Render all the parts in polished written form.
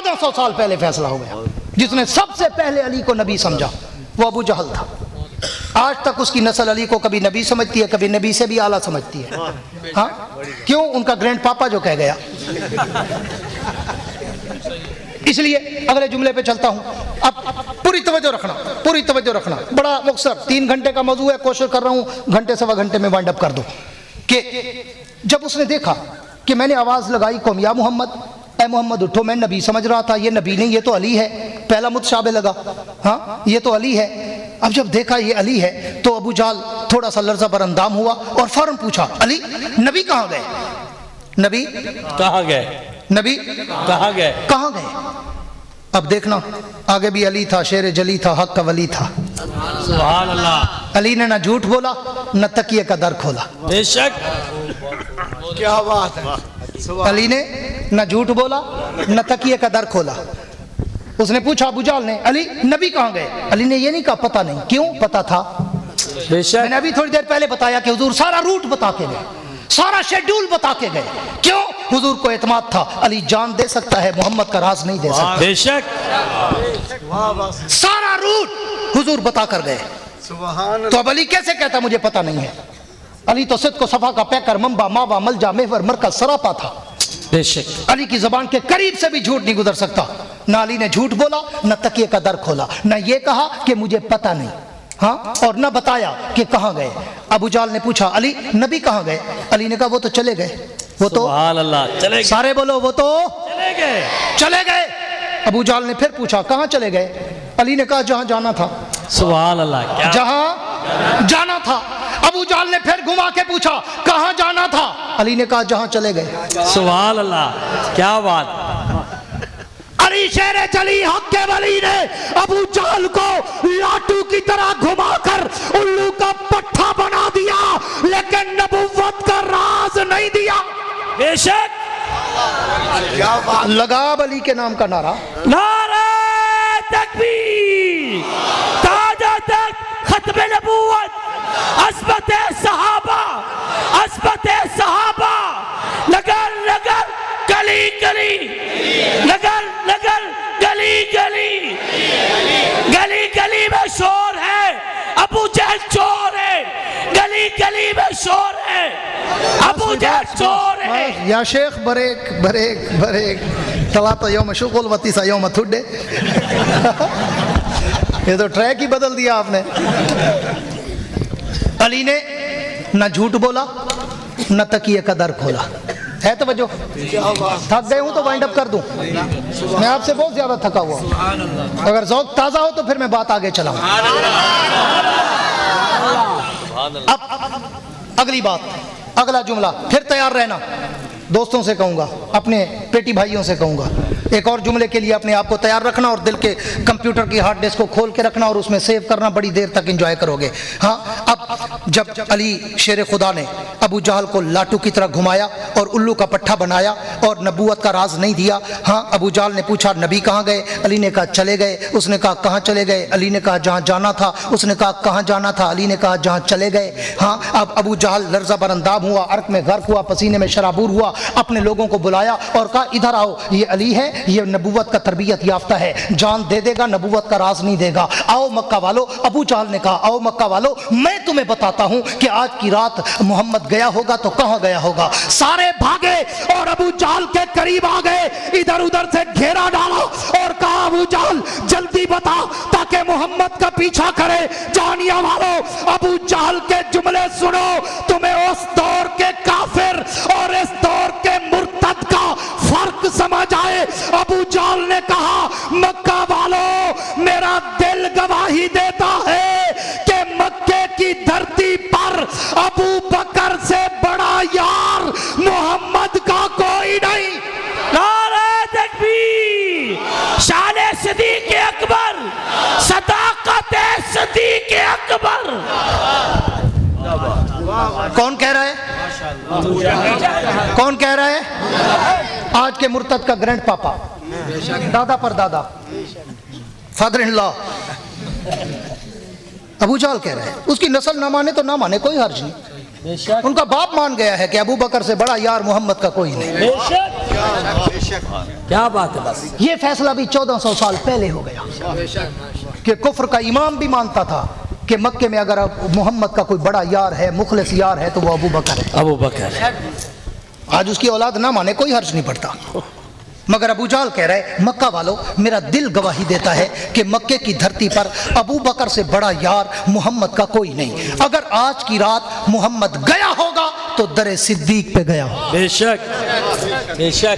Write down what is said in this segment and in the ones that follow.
1400 साल पहले फैसला हो गया। जिसने सबसे पहले अली को नबी समझा वो अबू जहल था। आज तक उसकी नस्ल अली को कभी नबी समझती है, कभी नबी से भी आला समझती है। हाँ, क्यों? उनका ग्रैंड पापा जो कह गया। इसलिए अगले जुमले पे चलता हूं। अब पूरी तवज्जो रखना, पूरी तवज्जो रखना। बड़ा मुख्तसर 3 घंटे का मौजू है, कोशिश कर रहा हूं घंटे सवा घंटे में वाइंड अप कर दूं। कि जब उसने देखा कि मैंने आवाज लगाई कौम या मोहम्मद, ए मोहम्मद उठो, मैं नबी समझ रहा था, ये नबी नहीं ये तो अली है। पहला मुतशाबे लगा, हाँ ये तो अली है। अब जब देखा ये अली है तो अबू जहल थोड़ा सा लर्जा पर अंदाम हुआ और फौरन पूछा, अली नबी कहाँ गए? नबी कहाँ गए? नबी कहाँ गए? कहाँ गए? अब देखना, आगे भी अली था, शेर जली था, हक का वली था। सुभान अल्लाह। अली ने ना झूठ बोला न तकिए का दर खोला। बेशक, क्या बात है। अली ने न झूठ बोला न तकिए का दर खोला। उसने पूछा अबू जहल ने, अली नबी कहाँ गए? अली ने ये नहीं कहा पता नहीं। क्यों? पता था। बेशक, मैंने अभी थोड़ी देर पहले बताया कि हुजूर सारा रूट बता के गए, सारा शेड्यूल बता के गए। क्यों? हुजूर को एतमाद था, अली जान दे सकता है, मोहम्मद का राज नहीं दे सकता। बेशक, सारा रूट हुजूर बता कर गए। तो अब अली कैसे कहता मुझे पता नहीं है? अली तो सिद्ध को सफा का पैकर, मंबा, मावा, मलजा, मेहवर, मरकज, सरापा था। बेशक, अली की जबान के करीब से भी झूठ नहीं गुजर सकता। ना अली ने झूठ बोला, न तकिए का दर खोला, न ये कहा कि मुझे पता नहीं, हाँ, और न बताया कि कहाँ गए। अबू जहल ने पूछा, अली नबी कहाँ गए? अली ने कहा वो तो चले गए। वो तो सुभान अल्लाह, चले गए। सारे बोलो, वो तो चले गए। चले गए। अबू जहल ने फिर पूछा, कहाँ चले गए? अली ने कहा जहाँ जाना था। सुभान अल्लाह, क्या जहाँ जाना था। अबू जहल ने फिर घुमा के पूछा, कहाँ जाना था? अली ने कहा जहाँ चले गए। सुभान अल्लाह, क्या बात। अली शेर चली हक के वली ने अबू जहल को लाटू की तरह घुमाकर उल्लू का पट्टा बना दिया, लेकिन नबुव्वत का राज नहीं दिया। बेशक, क्या बात। लगा अली के नाम का नारा। नारा तकबीर, ताजा तक खत्म नबूवत, अस्मत सहाबा, अस्मत सहाबा, लगन लगन गली गली, लगन लगन गली गली, गली गली में शोर है, अबू जहल चोर है, गली गली में शोर है, अबू जहल चोर है। या शेख बरेक बरेक बरेक तलाता यौम शुगल वतीसा यौम थुड्डे। ये तो ट्रैक ही बदल दिया आपने। अली ने न झूठ बोला न तकिए का दर खोला। है तो वजह? थक गए हूं तो वाइंड अप कर दूं। मैं आपसे बहुत ज्यादा थका हुआ। अगर ज़ौक़ ताज़ा हो तो फिर मैं बात आगे चलाऊं। अब अगली बात, अगला जुमला, फिर तैयार रहना। दोस्तों से कहूंगा, अपने पेटी भाइयों से कहूंगा, एक और जुमले के लिए अपने आप को तैयार रखना और दिल के कंप्यूटर की हार्ड डिस्क को खोल के रखना और उसमें सेव करना। बड़ी देर तक एंजॉय करोगे। हाँ, अब जब अली शेर खुदा ने अबू जहल को लाटू की तरह घुमाया और उल्लू का पट्टा बनाया और नबूवत का राज नहीं दिया। हाँ, अबू जहल ने पूछा नबी कहाँ गए? अली ने कहा चले गए। उसने कहा कहाँ चले गए? अली ने कहा जहाँ जाना था। उसने कहा कहाँ जाना था? अली ने कहा जहाँ चले गए। हाँ, अब अबू जहल लर्जा बरंदाब हुआ, अर्क में गर्क हुआ, पसीने में शराबूर हुआ, अपने लोगों को बुलाया और कहा इधर आओ, ये अली है, ये नबूवत का तरबियत याफ्ता है, जान दे देगा, नबूवत का राज नहीं देगा। आओ मक्का वालों। अबू जहल ने कहा आओ मक्का वालों, मैं तुम्हें बताता हूं कि आज की रात मोहम्मद गया होगा तो कहां गया होगा। सारे भागे और अबू जहल के करीब आ गए, इधर उधर से घेरा डाला और कहा अबू जहल जल्दी बता ताकि मोहम्मद का पीछा करे। जानिया वालों, अबू जहल के जुमले सुनो, तुम्हें उस दौर के काफिर और इस दौर के मुर्तद का फर्क समझ आए। अबू जहल ने कहा मक्का वालों, मेरा दिल गवाही देता है कि मक्के की धरती पर अबू बकर से बड़ा यार मोहम्मद का कोई नहीं। नारे तकबीर, शान सिद्दीक़ अकबर, सदाकत सिद्दीक़ अकबर। कौन कह रहा है? कौन कह रहा है? आज के मुर्तद का ग्रैंड पापा, दादा पर दादा, फादर इन लॉ अबू जहल कह रहा है। उसकी नस्ल ना माने तो ना माने, कोई हर्ज नहीं। उनका बाप मान गया है कि अबू बकर से बड़ा यार मोहम्मद का कोई नहीं। क्या बात है बस ये फैसला भी 1400 साल पहले हो गया कि कुफ्र का इमाम भी मानता था कि मक्के में अगर मोहम्मद का कोई बड़ा यार है, मुखलिस यार है, तो वो अबू बकर है। अबू बकर आज उसकी औलाद ना माने कोई हर्ज नहीं पड़ता, मगर अबू जाल कह रहे मक्का वालों, मेरा दिल गवाही देता है कि मक्के की धरती पर अबू बकर से बड़ा यार मोहम्मद का कोई नहीं। अगर आज की रात मोहम्मद गया होगा तो दरे सिद्दीक पे गया होगा। बेशक बेशक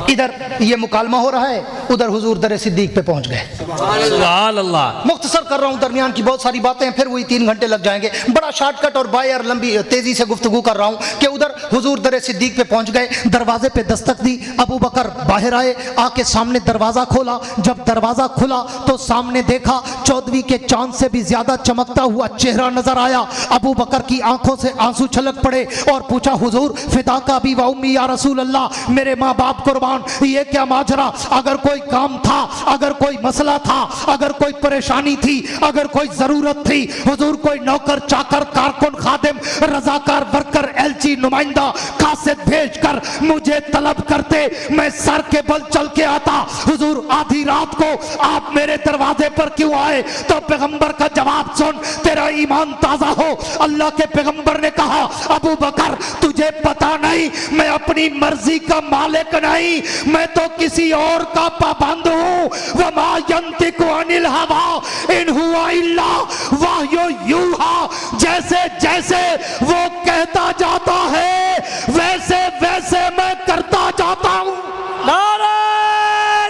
इधर ये मुकालमा हो रहा है, उधर हुजूर दरे सिद्दीक पे पहुंच गए। सुभान अल्लाह। मुख्तसर कर रहा हूँ, दरमियान की बहुत सारी बातें हैं, फिर वही 3 घंटे लग जाएंगे। बड़ा शॉर्टकट और बाय और लंबी तेजी से गुफ्तगू कर रहा हूँ कि उधर हुजूर दरे सिद्दीक पे पहुंच गए, दरवाजे पे दस्तक दी, अबू बकर बाहर आए, आके सामने दरवाजा खोला। जब दरवाजा खुला तो सामने देखा 14वीं के चांद से भी ज्यादा चमकता हुआ चेहरा नजर आया। अबू बकर की आंखों से आंसू छलक पड़े और पूछा, हुजूर फिदा का भी व उम्मी या रसूल अल्लाह, मेरे माँ बाप कुर्बान, ये क्या माजरा? अगर कोई काम था, अगर कोई मसला था, अगर कोई परेशानी थी, अगर कोई जरूरत थी, हुजूर कोई नौकर चाकर कारकुन खादिम रजाकार वर्कर एलची नुमाइंदा कासिद भेज कर मुझे तलब करते, मैं सर के बल चल के आता। हुजूर आधी रात को आप मेरे दरवाजे पर क्यों आए? तो पैगंबर का जवाब सुन, तेरा ईमान ताजा हो। अल्लाह के पैगंबर ने कहा, अबू बकर तुझे पता नहीं मैं अपनी मर्जी का मालिक नहीं, मैं तो किसी और का पाबंद हूँ। वमा यंतिकु अनिल हवा इन हुआ इल्ला वह्यु यूहा, जैसे जैसे वो कहता जाता है वैसे वैसे मैं करता जाता हूँ। नारा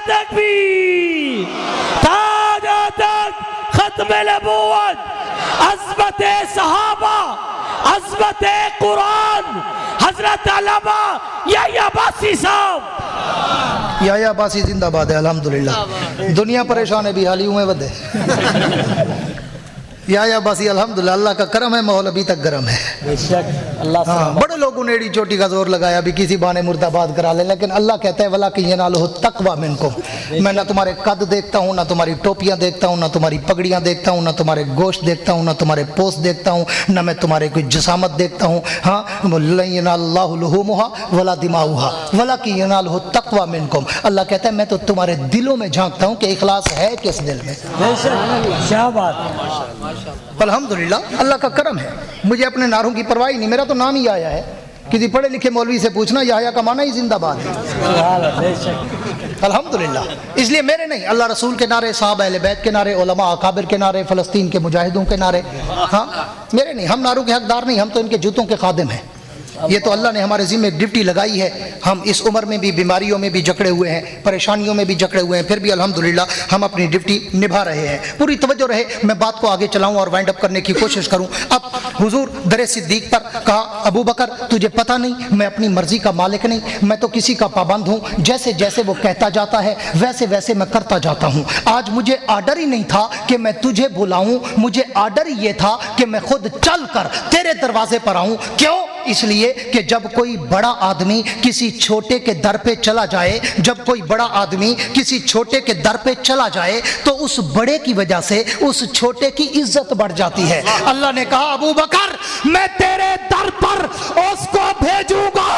तकबीर, ताजत खत्म नबूवत, अज़मत सहाबा, अज़मत कुरान, हजरत अल्लामा याह्या अब्बासी साहब। याह्या अब्बासी जिंदाबाद है, अल्हम्दुलिल्लाह। दुनिया परेशान है भी हाली में वधे। याह्या अब्बासी अल्हम्दुलिल्लाह, अल्लाह का करम है, माहौल अभी तक गर्म है। बेशक अल्लाह हाँ, बड़े लोगों ने एड़ी चोटी का जोर लगाया भी किसी बहाने मुर्दाबाद करा ले, लेकिन अल्लाह कहता है वला कि ये नालो तकवा मिनकुम, मैं ना तुम्हारे कद देखता हूँ, ना तुम्हारी टोपियाँ देखता हूँ, ना तुम्हारी पगड़ियाँ देखता हूँ, ना तुम्हारे गोश्त देखता हूँ, ना तुम्हारे पोस्ट देखता हूँ, ना मैं तुम्हारे कोई जसामत देखता हूँ। हाँ, लल्लाहु लुहुमुहा वला दिमाउहा वला कि यनालहु तकवा मिनकुम, अल्लाह कहता है मैं तो तुम्हारे दिलों में झांकता हूँ कि इखलास है किस दिल में। बेशक क्या बात। अल्हम्दुलिल्लाह, अल्लाह का करम है, मुझे अपने नारों की परवाह ही नहीं, मेरा तो नाम ही आया है। किसी पढ़े लिखे मौलवी से पूछना, याह्या का माना ही जिंदाबाद है। अल्हम्दुलिल्लाह, इसलिए मेरे नहीं, अल्लाह रसूल के नारे, साहबा अहले बैत के नारे, उलमा अकाबिर के नारे, फ़लस्तीन के मुजाहिदों के नारे, हाँ मेरे नहीं। हम नारों के हकदार नहीं, हम तो इनके जूतों के खादिम हैं। ये तो अल्लाह ने हमारे ज़िम्मे ड्यूटी लगाई है। हम इस उम्र में भी बीमारियों में भी जकड़े हुए हैं, परेशानियों में भी जकड़े हुए हैं, फिर भी अल्हम्दुलिल्लाह हम अपनी ड्यूटी निभा रहे हैं। पूरी तवज्जो रहे, मैं बात को आगे चलाऊं और वाइंड अप करने की कोशिश करूं। अब हुजूर दरे सिद्दीक पर कहा, अबू बकर तुझे पता नहीं मैं अपनी मर्जी का मालिक नहीं, मैं तो किसी का पाबंद हूँ, जैसे जैसे वो कहता जाता है वैसे वैसे मैं करता जाता हूँ। आज मुझे आर्डर ही नहीं था कि मैं तुझे बुलाऊं, मुझे आर्डर ये था कि मैं खुद चल कर तेरे दरवाजे पर आऊं। क्यों? इसलिए कि जब कोई बड़ा आदमी किसी छोटे के दर पे चला जाए, जब कोई बड़ा आदमी किसी छोटे के दर पे चला जाए तो उस बड़े की वजह से उस छोटे की इज्जत बढ़ जाती है। अल्लाह ने कहा, अबू बकर मैं तेरे दर पर उसको भेजूंगा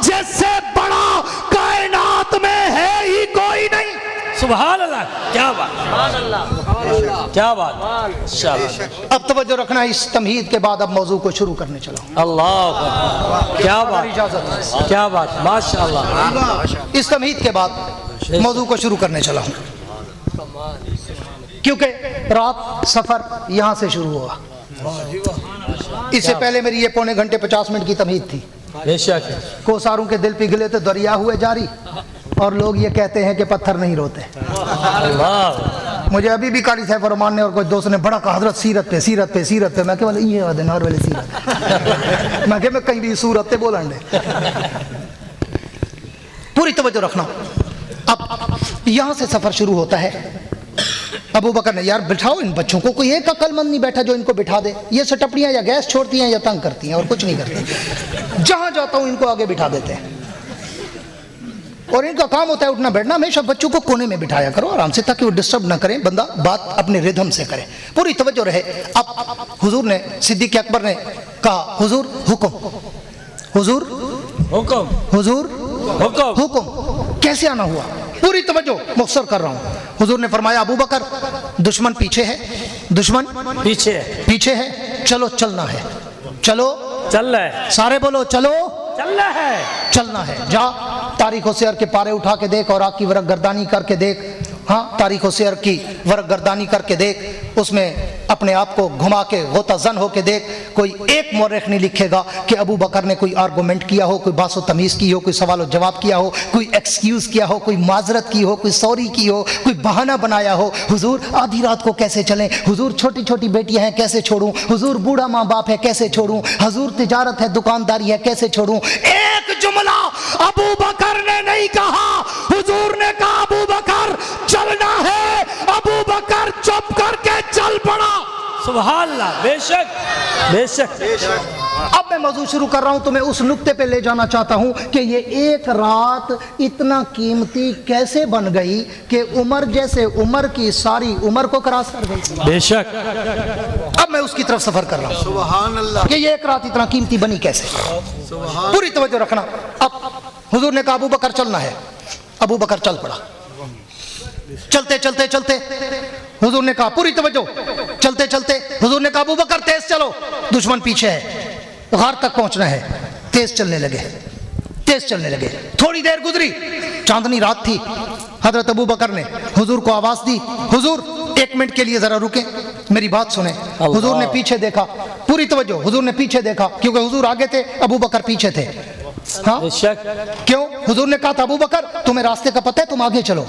जिससे बड़ा कायनात में है ही कोई नहीं। सुभान अल्लाह, क्या बात, सुभान अल्लाह, क्या बात। शाबाश। अब तवज्जो रखना, इस तमहीद के बाद अब मौजू को शुरू करने चला। अल्लाह, क्या बात, इजाजत, क्या बात, माशाअल्लाह। इस तमहीद के बाद मौजू को शुरू करने चला हूँ, क्योंकि रात सफर यहाँ से शुरू हुआ। इससे पहले मेरी ये पौने घंटे 50 मिनट की तमहीद थी। बेशक कोसारों के दिल पिघले तो दरिया हुए जारी, और लोग ये कहते हैं कि पत्थर नहीं रोते। मुझे अभी भी कारी सैफ रहमान ने और कोई दोस्त ने बड़ा कहा, हजरत सीरत पे सीरत पे सीरत पे, मैं केवल ये और वाले सीरत मैं मैं कहीं भी सूरत पे बोलन दे। पूरी तवज्जो रखना। अब यहां से सफर शुरू होता है। अबू बकर ने, यार बिठाओ इन बच्चों को, कोई एक अक्लमंद नहीं बैठा जो इनको बिठा दे। ये सटपड़ियां या गैस छोड़ती हैं या तंग करती हैं और कुछ नहीं करती। जहां जाता हूं इनको आगे बिठा देते हैं और इनका काम होता है उठना बैठना। हमेशा बच्चों को कोने में बिठाया करो आराम से, ताकि वो डिस्टर्ब ना करें, बंदा बात अपने रिदम से करे। पूरी तवज्जो रहे। अब हुजूर ने, सिद्दीक अकबर ने कहा, हुजूर हुक्म, हुजूर हुक्म, हुजूर हुक्म कैसे आना हुआ? पूरी तवज्जो, मुख्तसर कर रहा हूँ। हुजूर ने फरमाया अबू बकर दुश्मन पीछे है, दुश्मन पीछे है, चलो चलना है, चलो चल रहा है, सारे बोलो चलो चल रहा है, चलना है। जा तारीख शेर के पारे उठा के देख और आग की वरक गर्दानी करके देख। हाँ, तारीख शेर की वरक गर्दानी करके देख, उसमें अपने आप को घुमा के गोता जन हो के देख। कोई एक मौरख नहीं लिखेगा कि अबू बकर ने कोई आर्गूमेंट किया हो, कोई बासो तमीज़ की हो, कोई सवाल और जवाब किया हो, कोई एक्सक्यूज़ किया हो, कोई माजरत की हो, कोई सॉरी की हो, कोई बहाना बनाया हो। हुजूर आधी रात को कैसे चलें, हुजूर छोटी छोटी बेटियां हैं कैसे छोड़ूं, हुजूर बूढ़ा माँ बाप है कैसे छोड़ूं, हुजूर तिजारत है दुकानदारी है कैसे छोड़ूं। एक जुमला अबू बकर ने नहीं कहा, हुजूर ने कहा अबू बकर चलना है। अबू बकर चुप करके चल पड़ा। सुभान अल्लाह, बेशक बेशक। अब मैं मौजू शुरू कर रहा हूं तो मैं उस नुक्ते पे ले जाना चाहता हूं कि ये एक रात इतना कीमती कैसे बन गई कि उमर जैसे उमर की सारी उम्र को क्रॉस कर गई। बेशक। अब मैं उसकी तरफ सफर कर रहा हूं सुभान अल्लाह। कि ये एक रात इतना कीमती बनी कैसे। पूरी तवज्जो रखना। अब हुजूर ने कहा अबू बकर चलना है, अबू बकर चल पड़ा। चलते चलते चलते हुजूर ने कहा, पूरी तवज्जो, चलते चलते हुजूर ने कहा अबू बकर तेज चलो, दुश्मन पीछे है, गार तक पहुंचना है। तेज चलने लगे, तेज चलने लगे। थोड़ी देर गुजरी, चांदनी रात थी। हजरत अबू बकर ने हुजूर को आवाज दी, हुजूर एक मिनट के लिए जरा रुके, मेरी बात सुने। हुजूर ने पीछे देखा, पूरी तवज्जो, हुजूर ने पीछे देखा क्योंकि हुजूर आगे थे, अबू बकर पीछे थे। हाँ, क्यों? हुजूर ने कहा था अबू बकर तुम्हें रास्ते का पता है, तुम आगे चलो,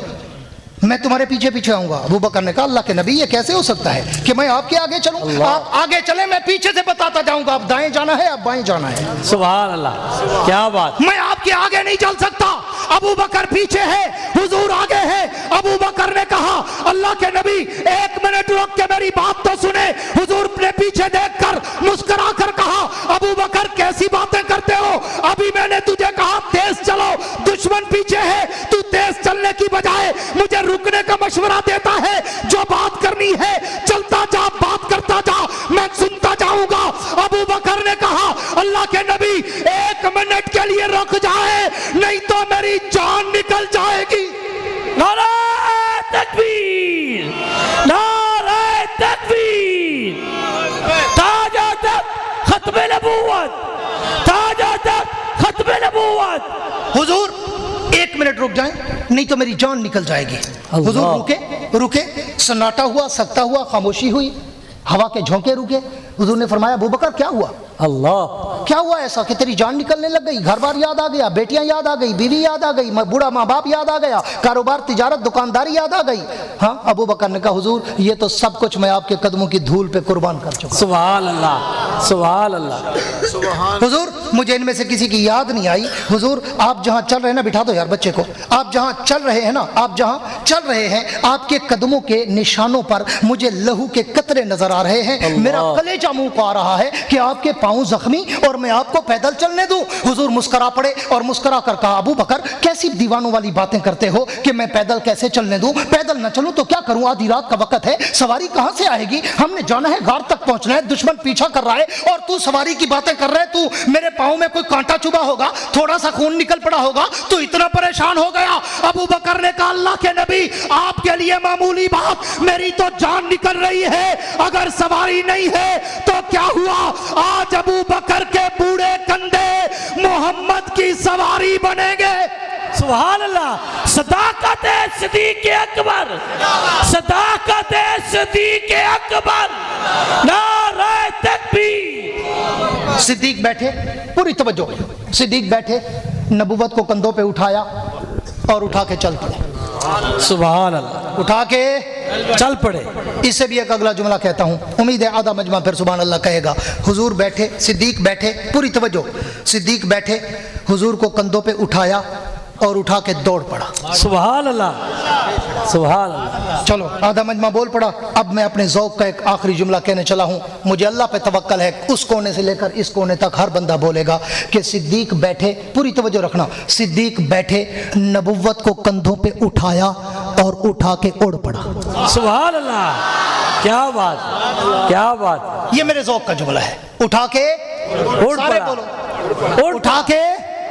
मैं तुम्हारे पीछे पीछे आऊंगा। अबू बकर ने कहा अल्लाह के नबी ये कैसे हो सकता है कि मैं आपके आगे चलूं? आप आगे चले, मैं पीछे से बताता जाऊंगा, आप दाएं जाना है, आप बाएं जाना है। सुभान अल्लाह, क्या बात। मैं आपके आगे नहीं चल सकता। अबू बकर पीछे है, हुजूर आगे है। अबू बकर ने कहा अल्लाह के नबी एक मिनट रुक के मेरी बात तो सुने। हुजूर ने पीछे देखकर मुस्कुरा कर कहा अबू बकर कैसी बातें करते हो, अभी मैंने तुझे कहा तेज चलो, दुश्मन पीछे है, तू तेज चलने की बजाय मुझे रुकने का मशवरा देता है। जो बात करनी है चलता जा, बात करता जा, मैं सुनता जाऊंगा। अबू बकर ने कहा अल्लाह के नबी एक मिनट के लिए रुक जाए, नहीं तो मेरी जान निकल जाएगी। नारे तकबीर, नारे तकबीर, ताजा तक खत्मे नबूवत, ताजा तक खत्मे नबूवत। हुजूर एक मिनट रुक जाएं, नहीं तो मेरी जान निकल जाएगी। हुजूर रुके, रुके, सन्नाटा हुआ, सकता हुआ, खामोशी हुई, हवा के झोंके रुके। हुजूर ने फरमाया अबू बकर क्या हुआ? अल्लाह, क्या हुआ ऐसा कि तेरी जान निकलने लग गई? घर बार याद आ गया, बेटियां याद आ गई, बीवी याद आ गई, बूढ़ा माँ बाप याद आ गया, कारोबार तिजारत दुकानदारी याद आ गई। हाँ, अबू बकर ने कहा हुजूर ये तो सब कुछ मैं आपके कदमों की धूल पे कुर्बान कर चुका। सुभान अल्लाह, सुभान अल्लाह। हुजूर मुझे इनमें से किसी की याद नहीं आई। हुजूर आप जहाँ चल रहे हैं ना, बिठा दो यार बच्चे को, आप जहाँ चल रहे हैं ना, आप जहाँ चल रहे हैं, आपके कदमों के निशानों पर मुझे लहू के कतरे नजर आ रहे हैं। मेरा कलेजा मुंह को आ रहा है कि आपके पांव जख्मी और मैं आपको पैदल चलने दूं। हुजूर मुस्कुरा पड़े और मुस्कुरा कर कहा अबू बकर कैसी दीवानों वाली बातें करते हो कि मैं पैदल कैसे चलने दूं? पैदल न चलूं तो क्या करूं? आधी रात का वक्त है, सवारी कहां से आएगी? हमने जाना है, गार तक पहुंचना है, दुश्मन पीछा कर रहा है और तू सवारी की बातें कर रहा है। तू मेरे पांव में कोई कांटा चुभा होगा, थोड़ा सा खून निकल पड़ा होगा, तू इतना परेशान हो गया। अबू बकर ने कहा अल्लाह के नबी आपके लिए मामूली बात, मेरी तो जान निकल रही है, अगर सवारी नहीं है तो क्या हुआ? आज अबू बकर के बूढ़े कंधे मोहम्मद की सवारी बनेंगे। सुभान अल्लाह। सदाकत सिद्दीक़ अकबर, सदाकत सिद्दीक़ अकबर, नारे तकबीर। सिद्दीक बैठे, पूरी तवज्जो, सिद्दीक बैठे, नबुवत को कंधों पे उठाया और उठा के चल पड़े। सुभान अल्लाह, उठा के चल पड़े। इससे भी एक अगला जुमला कहता हूँ, उम्मीद है आधा मजमा फिर सुभान अल्लाह कहेगा। हुजूर बैठे, सिद्दीक बैठे, पूरी तवज्जो, सिद्दीक बैठे, हुजूर को कंधों पे उठाया और उठा के दौड़ पड़ा। सुभान अल्लाह, सुभान अल्लाह। चलो आधा मजमा बोल पड़ा। अब मैं अपने ज़ौक़ का एक आखिरी जुमला कहने चला हूँ। मुझे अल्लाह पे तवक्कल है, उस कोने से लेकर इस कोने तक हर बंदा बोलेगा कि सिद्दीक बैठे, पूरी तवज्जो रखना, सिद्दीक बैठे, नबुव्वत को कंधों पे उठाया और उठा के उड़ पड़ा। सुभान अल्लाह, क्या बात, क्या बात। ये मेरे ज़ौक़ का जुमला है। उठा के उड़ सारे पड़ा, बोलो, उड़ उठा के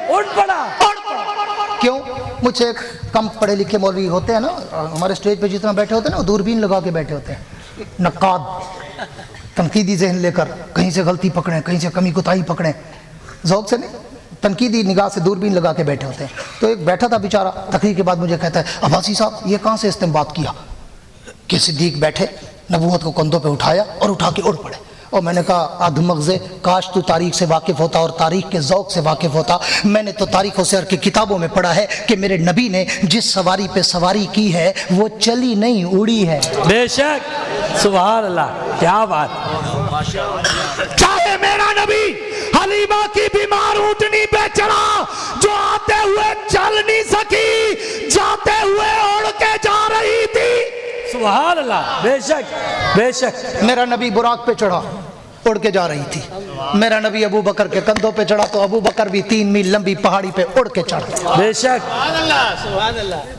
उड़ पड़ा, उड़ पड़ा। क्यों? मुझसे एक कम पढ़े लिखे मौलवी होते हैं ना, हमारे स्टेज पे जितना बैठे होते हैं ना, वो दूरबीन लगा के बैठे होते हैं, नक्काद, तनकीदी जहन लेकर, कहीं से गलती पकड़ें, कहीं से कमी कोताही पकड़ें, ज़ौक़ से नहीं, तनकीदी निगाह से दूरबीन लगा के बैठे होते हैं। तो एक बैठा था बेचारा, तकरीर के बाद मुझे कहता है, अब्बासी साहब ये कहाँ से इस्तेंबात किया कि सिद्दीक बैठे, नबूवत को कंधों पे उठाया और उठा के उड़ पड़े। और मैंने कहा अधमग़ज़े, काश तू तारीख़ से वाकिफ़ होता और तारीख़ के ज़ौक़ से वाकिफ़ होता। मैंने तो तारीख़ और सियर की किताबों में पढ़ा है कि मेरे नबी ने जिस सवारी पे सवारी की है वो चली नहीं, उड़ी है। बेशक, सुभान अल्लाह, क्या बात। चाहे मेरा नबी हलीमा की बीमार ऊँटनी पे चढ़ा, जो आते हुए चल नहीं सकी, जाते हुए उड़ के जा रही थी। सुभान अल्लाह, बेशक बेशक। मेरा नबी बुराक पे चढ़ा, उड़ के जा रही थी। मेरा नबी अबू बकर के कंधों पे चढ़ा तो अबू बकर भी 3 मील लंबी पहाड़ी पे उड़ के चढ़ा। बेशक।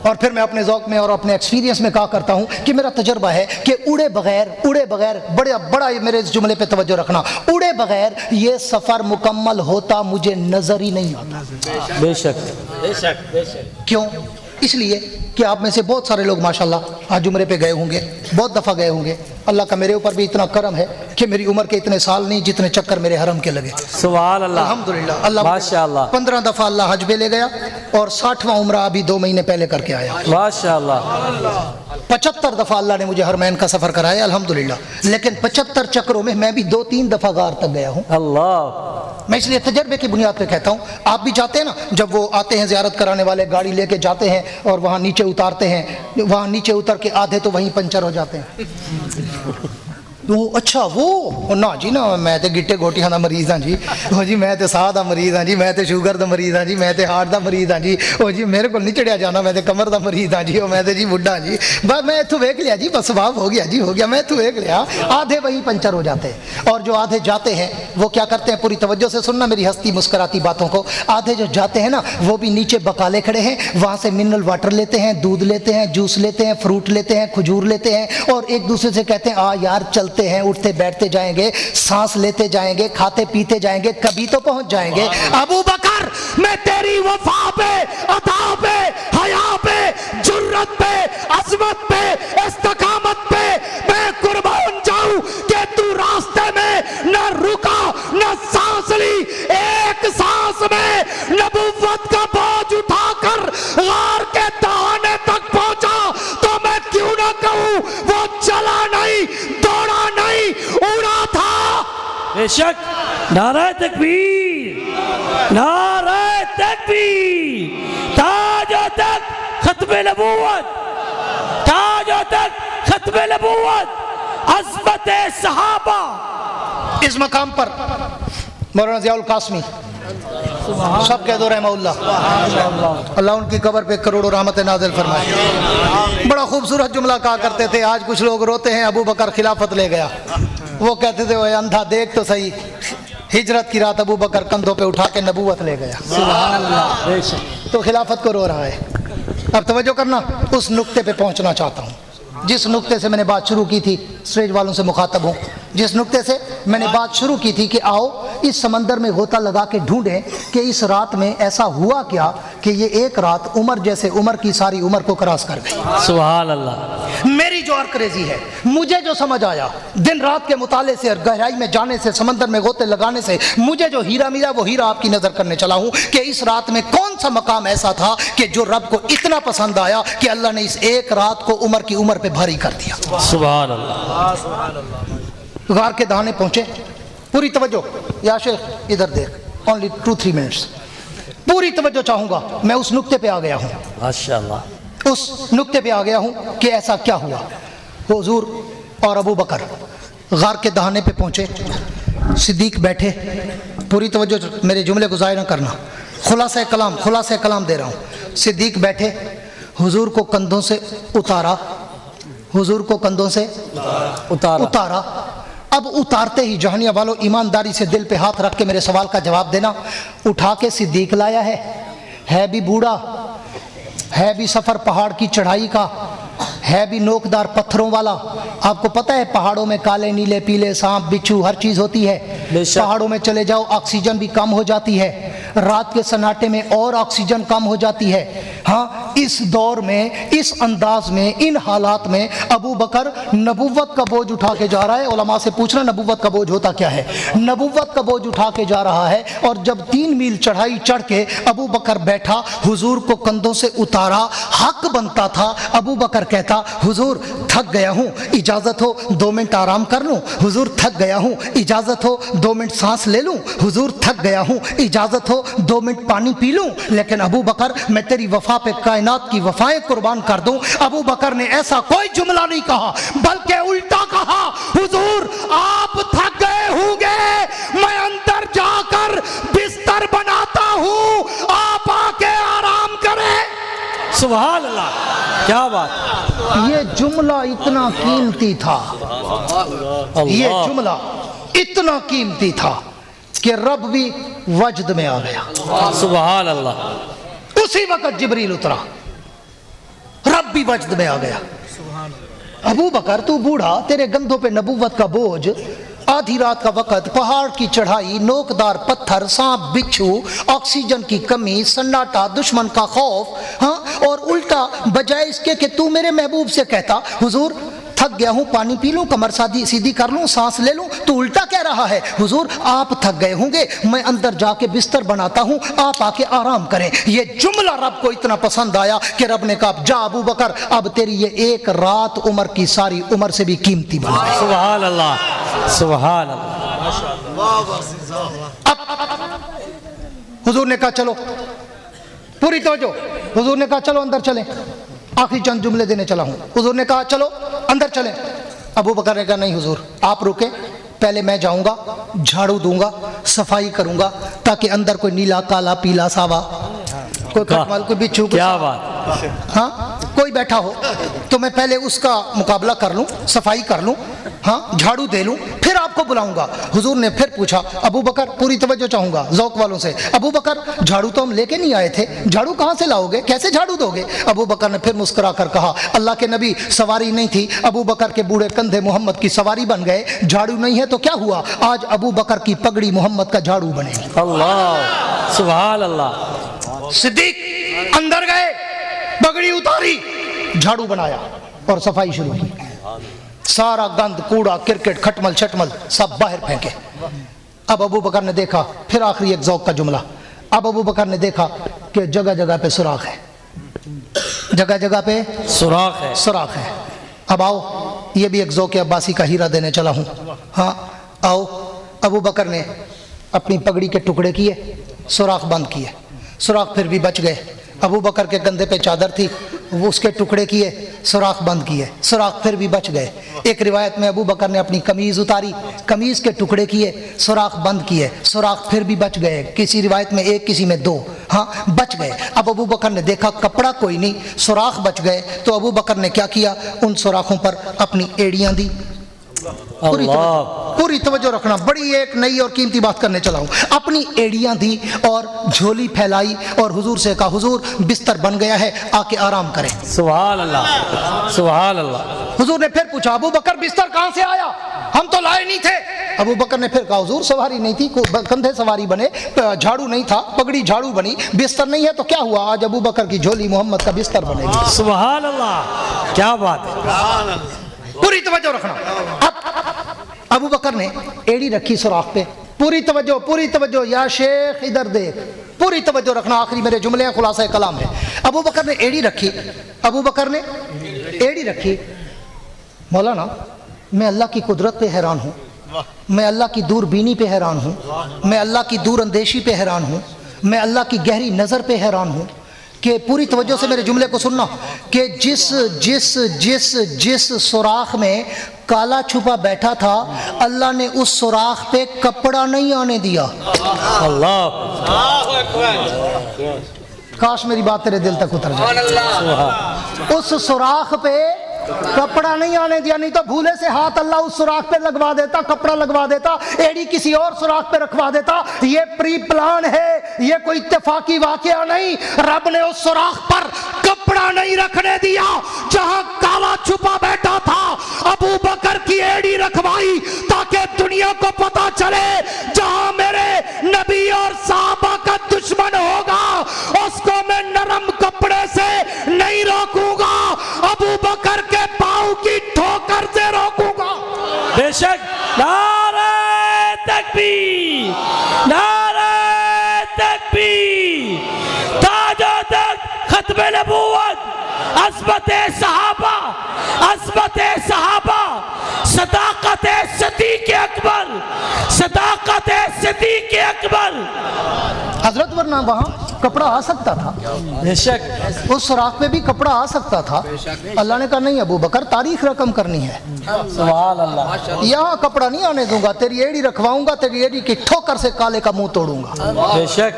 और फिर मैं अपने ज़ौक़ में और अपने एक्सपीरियंस में कहा करता हूँ कि मेरा तजर्बा है कि उड़े बगैर बड़ा मेरे इस जुमले पे तवज्जो रखना, उड़े बगैर ये सफ़र मुकम्मल होता मुझे नज़र ही नहीं आता। बेशक बेशक बेशक। क्यों? इसलिए कि आप में से बहुत सारे लोग माशाल्लाह आज उम्रे पे गए होंगे, बहुत दफ़ा गए होंगे। अल्लाह का मेरे ऊपर भी इतना करम है कि मेरी उम्र के इतने साल नहीं जितने चक्कर मेरे हरम के लगे। सुभान अल्लाह, अल्हम्दुलिल्लाह। अल्लाह माशाअल्लाह। 15 दफ़ा अल्लाह हज पे ले गया और 60वां उम्रा अभी 2 महीने पहले करके आया। माशाअल्लाह। 75 दफ़ा अल्लाह ने मुझे हरमैन का सफ़र कराया अल्हम्दुलिल्लाह। लेकिन 75 चक्रों में मैं भी 2-3 दफ़ा गार तक गया हूँ। अल्लाह। मैं इसलिए तजर्बे की बुनियाद पे कहता हूँ, आप भी जाते हैं ना, जब वो आते हैं ज़ियारत कराने वाले, गाड़ी लेके जाते हैं और वहाँ नीचे उतारते हैं, वहाँ नीचे उतर के आधे तो वहीं पंचर हो जाते हैं। वो अच्छा वो ना जी ना, मैं तो गिट्टे गोटियां दा मरीज़ हाँ जी, ओ जी मैं तो साह दा मरीज़ हाँ जी, मैं तो शुगर दा मरीज़ हाँ जी, मैं तो हार्ट दा मरीज़ हाँ जी, ओ जी मेरे को नहीं चढ़िया जाना, मैं तो कमर दा मरीज़ हाँ जी, ओ मैं तो जी बुढ़ा जी, बस मैं इतों वेख लिया जी, बस स्वभाव हो गया जी, हो गया, मैं इतों वेख लिया। आधे वहीं पंचर हो जाते हैं। और जो आधे जाते हैं वो क्या करते हैं, पूरी तवज्जो से सुनना मेरी हंसती मुस्कराती बातों को। आधे जो जाते हैं ना वो भी नीचे बकाले खड़े हैं, वहाँ से मिनरल वाटर लेते हैं, दूध लेते हैं, जूस लेते हैं, फ्रूट लेते हैं, खजूर लेते हैं और एक दूसरे से कहते हैं आ यार चलते हैं, उठते बैठते जाएंगे, सांस लेते जाएंगे, खाते पीते जाएंगे, कभी तो पहुंच जाएंगे। अबू बकर, मैं तेरी वफा पे, अता पे, हया पे, जुर्रत पे, अज़मत पे, इस्तिकामत पे मैं कुर्बान जाऊं कि तू रास्ते में न रुका न सांस ली। एक सांस में नबुव्वत का बोझ उठाकर गार के दहाने तक पहुंचा, तो मैं क्यों ना कहूं वो चला नहीं, दौड़ा नहीं, उड़ा था। बेशक। नारे तकबीर, नारे तकबीर। ताजो तक खत्मे नबूवत, ताजो तक खत्मे नबूवत, अज़मत सहाबा। इस मकाम पर मौलाना ज़ियाउल कासमी सब कह दो रहमहुल्लाह, अल्लाह उनकी कब्र पे करोड़ों रहमत नाज़िल फरमाए। बड़ा खूबसूरत जुमला कहा करते थे, आज कुछ लोग रोते हैं अबू बकर खिलाफत ले गया। वो कहते थे ओए अंधा देख तो सही, हिजरत की रात अबू बकर कंधों पे उठा के नबूवत ले गया। सुभान अल्लाह। तो खिलाफत को रो रहा है। अब तवज्जो करना, उस नुक्ते पे पहुंचना चाहता हूँ जिस नुक्ते से मैंने बात शुरू की थी। स्टेज वालों से मुखातब हूँ, जिस नुक्ते से मैंने बात शुरू की थी कि आओ इस समंदर में गोता लगा के ढूंढें कि इस रात में ऐसा हुआ क्या कि ये एक रात उमर जैसे उमर की सारी उम्र को क्रॉस कर गई। सुभान अल्लाह। मेरी जो अरक्रेजी है, मुझे जो समझ आया दिन रात के मुताले से और गहराई में जाने से, समंदर में गोते लगाने से मुझे जो हीरा मिला वो हीरा आपकी नजर करने चला हूँ कि इस रात में कौन सा मकाम ऐसा था कि जो रब को इतना पसंद आया कि अल्लाह ने इस एक रात को उमर की उम्र पे भारी कर दिया। सुभान अल्लाह। गार के दहाने पहुंचे। पूरी तवज्जो या शेख इधर देख, ओनली 2-3 मिनट्स, पूरी तवज्जो चाहूंगा। मैं उस नुक्ते पे आ गया हूँ, माशाअल्लाह, उस नुक्ते पे आ गया हूँ कि ऐसा क्या हुआ। हुजूर और अबू बकर गार के दहाने पे पहुंचे, सिद्दीक बैठे। पूरी तवज्जो, मेरे जुमले को ज़ाया न करना, खुलासा कलाम दे रहा हूँ। सिद्दीक बैठे, हुजूर को कंधों से उतारा, हुजूर को कंधों से उतारा। अब उतारते ही जहानिया वालों ईमानदारी से दिल पे हाथ रख के मेरे सवाल का जवाब देना। उठा के सिद्दीक लाया है भी बूढ़ा, है भी सफ़र पहाड़ की चढ़ाई का, है भी नोकदार पत्थरों वाला। आपको पता है पहाड़ों में काले नीले पीले सांप बिच्छू हर चीज़ होती है। पहाड़ों में चले जाओ ऑक्सीजन भी कम हो जाती है। رات کے سناٹے میں اور آکسیجن کم ہو جاتی ہے. ہاں اس دور میں اس انداز میں ان حالات میں ابو بکر نبوت کا بوجھ اٹھا کے جا رہا ہے. علماء سے پوچھنا نبوت کا بوجھ ہوتا کیا ہے؟ نبوت کا بوجھ اٹھا کے جا رہا ہے. اور جب 3 میل چڑھائی چڑھ کے ابو بکر بیٹھا, حضور کو کندھوں سے اتارا. حق بنتا تھا ابو بکر کہتا حضور تھک گیا ہوں, اجازت ہو 2 منٹ آرام کر لوں. حضور تھک گیا ہوں, اجازت ہو 2 منٹ سانس لے لوں. حضور تھک گیا ہوں, اجازت ہو 2 منٹ پانی پی لوں. لیکن ابو بکر میں تیری وفا پہ کائنات کی وفائیں قربان کر دوں. ابو بکر نے ایسا کوئی جملہ نہیں کہا بلکہ الٹا کہا حضور آپ تھک گئے ہوں گے, میں اندر جا کر بستر بناتا ہوں, آپ آ کے آرام کریں. سبحان اللہ, کیا بات. یہ جملہ اتنا قیمتی تھا, یہ جملہ اتنا قیمتی تھا کہ رب بھی وجد میں آ گیا. سبحان اللہ. اسی وقت جبریل اترا, رب بھی وجد میں آ گیا. ابو بکر تو بوڑھا, تیرے گندھوں پہ نبوت کا بوجھ, آدھی رات کا وقت, پہاڑ کی چڑھائی, نوکدار پتھر, سانپ بچھو, آکسیجن کی کمی, سناٹا, دشمن کا خوف. ہاں اور الٹا بجائے اس کے کہ تو میرے محبوب سے کہتا حضور تھک گیا ہوں, پانی پی لوں, کمر سیدھی کر لوں, سانس لے لوں, تو الٹا کہہ رہا ہے حضور آپ تھک گئے ہوں گے, میں اندر جا کے بستر بناتا ہوں, آپ آ کے آرام کریں. یہ جملہ رب کو اتنا پسند آیا کہ رب نے کہا جا ابو بکر اب تیری یہ ایک رات عمر کی ساری عمر سے بھی قیمتی بن گئی. سبحان اللہ, سبحان اللہ. حضور نے کہا چلو, پوری توجہ, حضور نے کہا چلو اندر چلیں, آخری چند جملے دینے چلا ہوں. حضور نے کہا چلو اندر چلیں. ابو بکر نے کہا نہیں حضور آپ رکیں, پہلے میں جاؤں گا, جھاڑو دوں گا, صفائی کروں گا, تاکہ اندر کوئی نیلا کالا پیلا ساوا, کوئی کٹمل, کوئی بچھو, کیا بات. ہاں کوئی بیٹھا ہو تو میں پہلے اس کا مقابلہ کر لوں, صفائی کر لوں, ہاں جھاڑو دے لوں, پھر آپ کو بلاؤں گا. حضور نے پھر پوچھا ابو بکر, پوری توجہ چاہوں گا ذوق والوں سے, ابو بکر جھاڑو تو ہم لے کے نہیں آئے تھے, جھاڑو کہاں سے لاؤ گے, کیسے جھاڑو دو گے؟ ابو بکر نے پھر مسکرا کر کہا اللہ کے نبی سواری نہیں تھی, ابو بکر کے بوڑھے کندھے محمد کی سواری بن گئے, جھاڑو نہیں ہے تو کیا ہوا, آج ابو بکر کی پگڑی محمد کا جھاڑو بنے گی. اللہ, سبحان اللہ. صدیق اندر گئے, پگڑی اتاری, جھاڑو بنایا اور صفائی شروع کی. سارا گند کوڑا کرکٹ کھٹمل چھٹمل سب باہر پھینکے. اب ابو بکر نے دیکھا, پھر آخری ایک ذوق کا جملہ, اب ابو بکر نے دیکھا کہ جگہ جگہ پہ سوراخ ہے, جگہ جگہ پہ سوراخ ہے, سوراخ ہے. اب آؤ, یہ بھی ایک ذوق عباسی کا ہیرا دینے چلا ہوں. ہاں آؤ. ابو بکر نے اپنی پگڑی کے ٹکڑے کیے, سوراخ بند کیے, سوراخ پھر بھی بچ گئے. ابو بکر کے کندھے پہ چادر تھی, وہ اس کے ٹکڑے کیے, سوراخ بند کیے, سوراخ پھر بھی بچ گئے. ایک روایت میں ابو بکر نے اپنی قمیض اتاری, قمیض کے ٹکڑے کیے, سوراخ بند کیے, سوراخ پھر بھی بچ گئے. کسی روایت میں 1, کسی میں 2, ہاں بچ گئے. اب ابو بکر نے دیکھا کپڑا کوئی نہیں, سوراخ بچ گئے, تو ابو بکر نے کیا کیا, ان سوراخوں پر اپنی ایڑیاں دی. پوری توجہ رکھنا, بڑی ایک نئی اور قیمتی بات کرنے چلا ہوں. اپنی ایڑیاں دی اور جھولی پھیلائی اور حضور سے کہا حضور بستر بن گیا ہے, آ کے آرام کریں. سبحان اللہ, سبحان اللہ. حضور نے پھر پوچھا ابو بکر بستر کہاں سے آیا, ہم تو لائے نہیں تھے. ابو بکر نے پھر کہا حضور سواری نہیں تھی, کندھے سواری بنے, جھاڑو نہیں تھا, پگڑی جھاڑو بنی, بستر نہیں ہے تو کیا ہوا, آج ابو بکر کی جھولی محمد کا بستر بنے گی. سبحان اللہ, کیا بات ہے. پوری توجہ رکھنا. اب ابو بکر نے ایڑی رکھی سوراخ پہ, پوری توجہ, پوری توجہ, یا شیخ ادھر دیکھ, پوری توجہ رکھنا, آخری میرے جملے ہیں, خلاصہ کلام ہے. ابو بکر نے ایڑی رکھی, ابو بکر نے ایڑی رکھی. مولانا میں اللہ کی قدرت پہ حیران ہوں, میں اللہ کی دور بینی پہ حیران ہوں, میں اللہ کی دور اندیشی پہ حیران ہوں, میں اللہ کی گہری نظر پہ حیران ہوں کہ پوری توجہ سے میرے جملے کو سننا, کہ جس جس جس جس سوراخ میں کالا چھپا بیٹھا تھا اللہ نے اس سوراخ پہ کپڑا نہیں آنے دیا. اللہ, کاش میری بات تیرے دل تک اتر جائے. اس سوراخ پہ کپڑا نہیں آنے دیا, نہیں تو بھولے سے ہاتھ اللہ اس سوراخ پہ لگوا دیتا, کپڑا لگوا دیتا, ایڑی کسی اور سوراخ پہ رکھوا دیتا. یہ پری پلان ہے, یہ کوئی اتفاقی واقعہ نہیں. رب نے اس سوراخ پر کپڑا نہیں رکھنے دیا, جہاں کالا چھپا بیٹھا تھا ابو بکر کی ایڑی رکھوائی تاکہ دنیا کو پتا چلے جہاں میرے نبی اور صحابہ کا دشمن उसको मैं नरम कपड़े से नहीं रोकूंगा, अबू बकर के पांव की ठोकर से रोकूंगा। बेशक। नारे तकबीर, नारे तकबीर, ताजो तक खत्मे नबूवत, अज़मते सहाबा, अज़मते सहाबा, सदाकत सिद्दीक़ अकबर, सदाकत सिद्दीक़ अकबर। हजरत वरना वहाँ कपड़ा आ सकता था, बेशक उस सुराख पे भी कपड़ा आ सकता था। अल्लाह ने कहा नहीं अबू बकर, तारीख रकम करनी है, सुभान अल्लाह, यहाँ कपड़ा नहीं आने दूंगा, तेरी एड़ी रखवाऊंगा, तेरी एड़ी की ठोकर से काले का मुंह तोड़ूंगा। बेशक।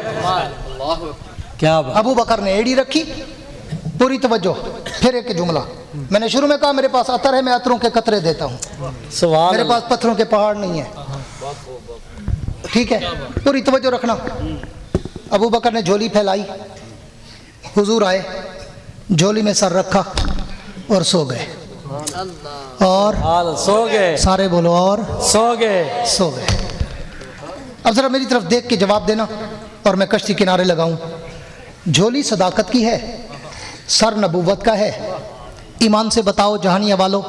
क्या बात। अबू बकर ने एड़ी रखी, पूरी तवज्जो। फिर एक जुमला, मैंने शुरू में कहा मेरे पास अतर है, मैं अतरों के कतरे देता हूँ, सुभान मेरे पास पत्थरों के पहाड़ नहीं है, ठीक है, पूरी तवज्जो रखना। अबू बकर ने झोली फैलाई, हुजूर आए, झोली में सर रखा और सो गए। और सो गए, सारे बोलो और सो गए, सो गए। अब जरा मेरी तरफ देख के जवाब देना और मैं कश्ती किनारे लगाऊं। झोली सदाकत की है, सर नबूवत का है। ईमान से बताओ जहानिया वालों,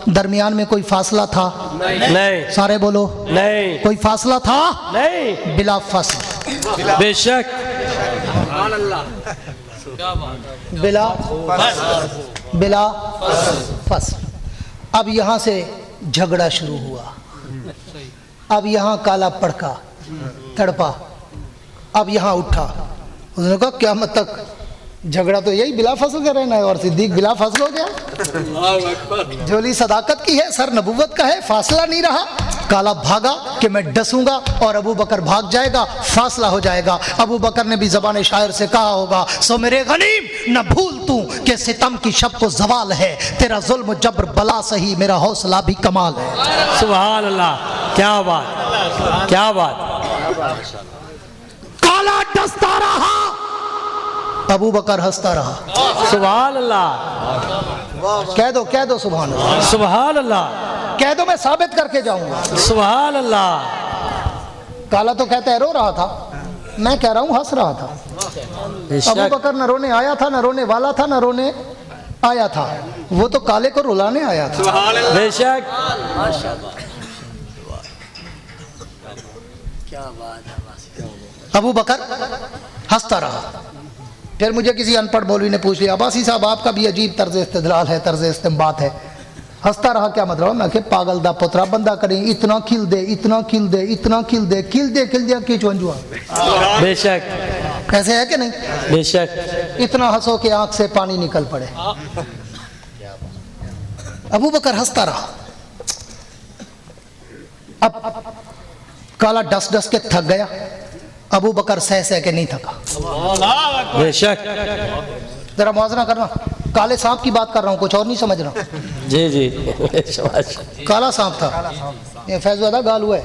दरमियान में कोई फासला था? नहीं। सारे बोलो नहीं। कोई फासला था? नहीं। बिला फासला, बेशक, बिला बिला फस। अब यहाँ से झगड़ा शुरू हुआ, अब यहाँ काला पड़का तड़पा, अब यहाँ उठा। उसने कहा क़यामत तक झगड़ा तो यही बिला फसल का रहना है, और सिद्दीक बिला फसल हो गया। झोली सदाकत की है, सर नबूवत का है, फासला नहीं रहा। काला भागा कि मैं डसूंगा और अबू बकर भाग जाएगा, फासला हो जाएगा। अबू बकर ने भी ज़बान शायर से कहा होगा, सो मेरे गनीम न भूल तू कि सितम की शब को जवाल है, तेरा जुल्म जबर बला सही, मेरा हौसला भी कमाल है। सुभान अल्लाह। क्या बात, क्या बात। काला डसता रहा, अबू बकर हंसता रहा। सुभान अल्लाह। कह दो सुभान अल्लाह, सुभान अल्लाह, कह दो मैं साबित करके जाऊंगा। सुभान अल्लाह। काला तो कहता है रो रहा था, मैं कह रहा हूं हंस रहा था। अबू बकर न रोने आया था, न रोने वाला था, न रोने आया था, वो तो काले को रुलाने आया था। बेशक। अबू बकर हंसता रहा। फिर मुझे किसी अनपढ़ मौलवी ने पूछ लिया, अब्बासी साहब आपका भी अजीब तर्ज इस्तिदलाल है, तर्ज इस्तिंबात है। हंसता रहा क्या मतलब? मैं पागल दा पुत्रा बंदा करें, इतना खिल दे, इतना खिल दे, इतना खिल दे, खिल दे खिल दिया कि चुंजुआ। बेशक। ऐसे है कि नहीं? बेशक। इतना हंसो कि आंख से पानी निकल पड़े। अबू बकर हंसता रहा। अब काला डस डस के थक गया, अबू बकर सह सह के नहीं थका। बेशक। जरा मुआवजा करना, काले सांप की बात कर रहा हूँ, कुछ और नहीं समझना। जी जी। काला सांप था, ये फैज़वादा गाल हुआ है।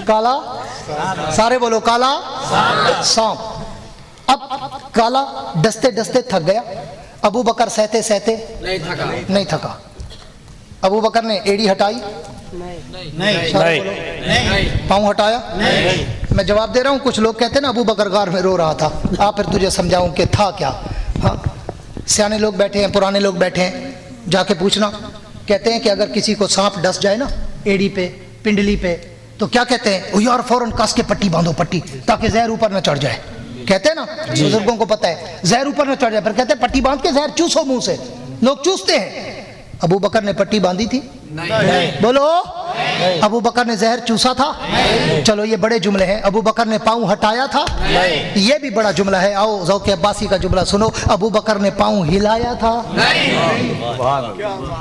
काला, सारे बोलो काला सांप। अब काला डसते डसते थक गया, अबू बकर सहते सहते नहीं थका। अबू बकर ने एड़ी हटाई, नहीं। पाँव हटाया, नहीं। मैं जवाब दे रहा हूँ। कुछ लोग कहते हैं ना अबू बकर गार में रो रहा था, आप फिर तुझे समझाऊं कि था क्या। हाँ, सियाने लोग बैठे हैं, पुराने लोग बैठे हैं, जाके पूछना। कहते हैं कि अगर किसी को सांप डस जाए ना एड़ी पे, पिंडली पे, तो क्या कहते हैं? ओ यार फौरन कस के पट्टी बांधो, पट्टी, ताकि जहर ऊपर न चढ़ जाए। कहते हैं ना, बुजुर्गों को पता है, जहर ऊपर न चढ़ जाए। फिर कहते हैं पट्टी बांध के जहर चूसो मुंह से। लोग चूसते हैं। अबू बकर ने पट्टी बांधी थी? नहीं। बोलो, नहीं। अबू बकर ने जहर चूसा था? नहीं। चलो ये बड़े जुमले हैं। अबू बकर ने पाँव हटाया था? नहीं। ये भी बड़ा जुमला है। आओ ज़ौक़ अब्बासी का जुमला सुनो। अबू बकर ने पाँव हिलाया था? नहीं।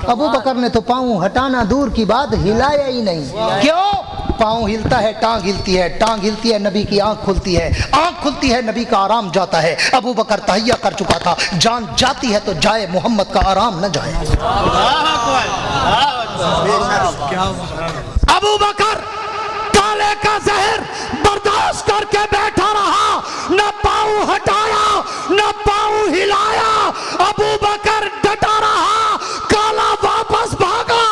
अबू बकर ने तो पाँव हटाना दूर की बात, हिलाया ही नहीं। क्यों? पाँव हिलता है, टांग हिलती है, टांग हिलती है, नबी की आंख खुलती है, आंख खुलती है, नबी का आराम जाता है। अबू बकर तहैया कर चुका था, जान जाती है तो जाए, मोहम्मद का आराम न जाए। अबू बकर काले का जहर बर्दाश्त करके बैठा रहा, न पाँव हटाया, न पाँव हिलाया। अबू बकर डटा रहा, काला वापस भागा।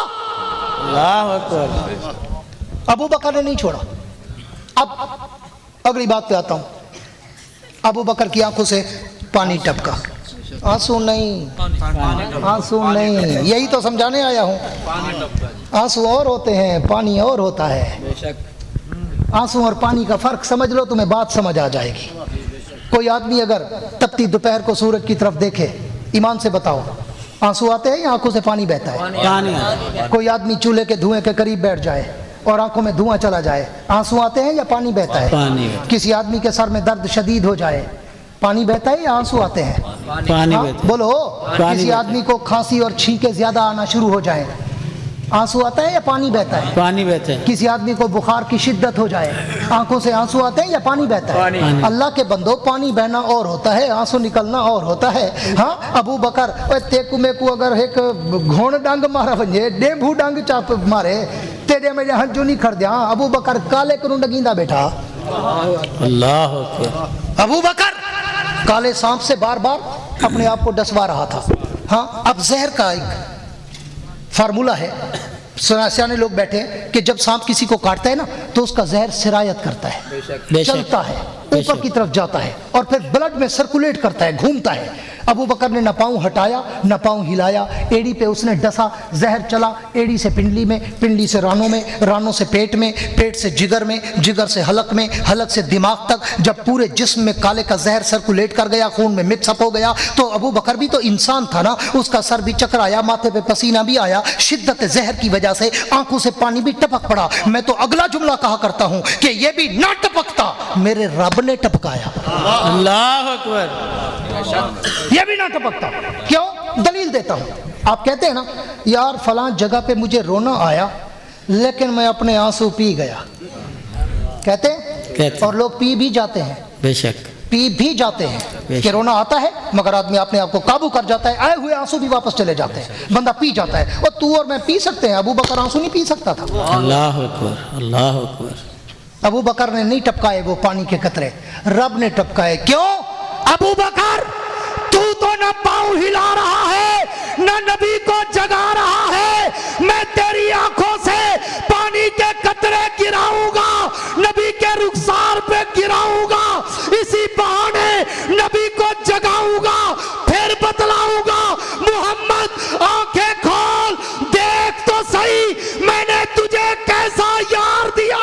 अल्लाह अकबर। अबू बकर ने नहीं छोड़ा। अब अगली बात पे आता हूँ। अबू बकर की आंखों से पानी टपका, आंसू नहीं, आंसू नहीं, यही तो समझाने आया हूँ। आंसू और होते हैं, पानी और होता है। आंसू और पानी का फर्क समझ लो, तुम्हें बात समझ आ जाएगी। कोई आदमी अगर तपती दोपहर को सूरज की तरफ देखे, ईमान से बताओ, आंसू आते हैं या आंखों से पानी बहता है? कोई आदमी चूल्हे के धुएं के करीब बैठ जाए और आंखों में धुआं चला जाए, आंसू आते हैं या पानी बहता है? पानी। किसी आदमी के सर में दर्द शदीद हो जाए, पानी बहता है या आंसू आते हैं? पानी हाँ? बहता है। बोलो। पानी किसी बहता आदमी को खांसी और छींके ज्यादा आना शुरू हो जाए, आंसू आता है या पानी बहता है? पानी बहता है। किसी आदमी को बुखार की शिद्दत हो जाए, आंखों से आंसू आते हैं या पानी बहता है? पानी। अल्लाह के बंदो, पानी बहना और होता है, आंसू निकलना और होता है। हाँ, अबू बकर तेकू मेकू अगर एक घोण डांग मारा वंजे, डेभू डांग चाप मारे, तेरे में हंजू नहीं खड़ दिया। अबू बकर काले करूं डगींदा बैठा। अल्लाह अकबर। अबू बकर काले सांप से बार बार अपने आप को डसवा रहा था। हाँ, अब जहर का एक फार्मूला है, सियाने लोग बैठे हैं कि जब सांप किसी को काटता है ना तो उसका जहर सिरायत करता है, बेशक। चलता है, ऊपर की तरफ जाता है और फिर ब्लड में सर्कुलेट करता है, घूमता है। अबू बकर ने न पाँव हटाया न पाँव हिलाया, एड़ी पे उसने डसा, जहर चला एड़ी से पिंडली में, पिंडली से रानों में, रानों से पेट में, पेट से जिगर में, जिगर से हलक में, हलक से दिमाग तक। जब पूरे जिस्म में काले का जहर सर्कुलेट कर गया, खून में मिक्सअप हो गया, तो अबू बकर भी तो इंसान था ना, उसका सर भी चकराया, माथे पे पसीना भी आया, शिद्दत जहर की वजह से आंखों से पानी भी टपक पड़ा। मैं तो अगला जुमला कहा करता हूं कि ये भी ना टपकता, मेरे रब ने टपकाया। अल्लाह अकबर। ये भी ना टपकता। क्यों? दलील देता हूं। आप कहते हैं ना, यार फलां जगह पे मुझे रोना आया लेकिन मैं अपने आंसू पी गया, कहते हैं, और लोग पी भी जाते हैं, बेशक पी भी जाते हैं कि रोना आता है मगर आदमी अपने आप को काबू कर जाता है, आए हुए आंसू भी वापस चले जाते हैं, बंदा पी जाता है। और तू और मैं पी सकते हैं, अबू बकर आंसू नहीं पी सकता था। अल्लाह अकबर। अल्लाह अकबर। अबू बकर ने नहीं टपकाए वो पानी के कतरे, रब ने टपकाए। क्यों? अबू बकर तू तो न पाँव हिला रहा है न नबी को जगा रहा है, मैं तेरी आंखों से पानी के कतरे गिराऊंगा, नबी के रुखसार पे गिराऊंगा, इसी बहाने नबी को जगाऊंगा, फिर बतलाऊंगा, मुहम्मद आंखें खोल, देख तो सही मैंने तुझे कैसा यार दिया।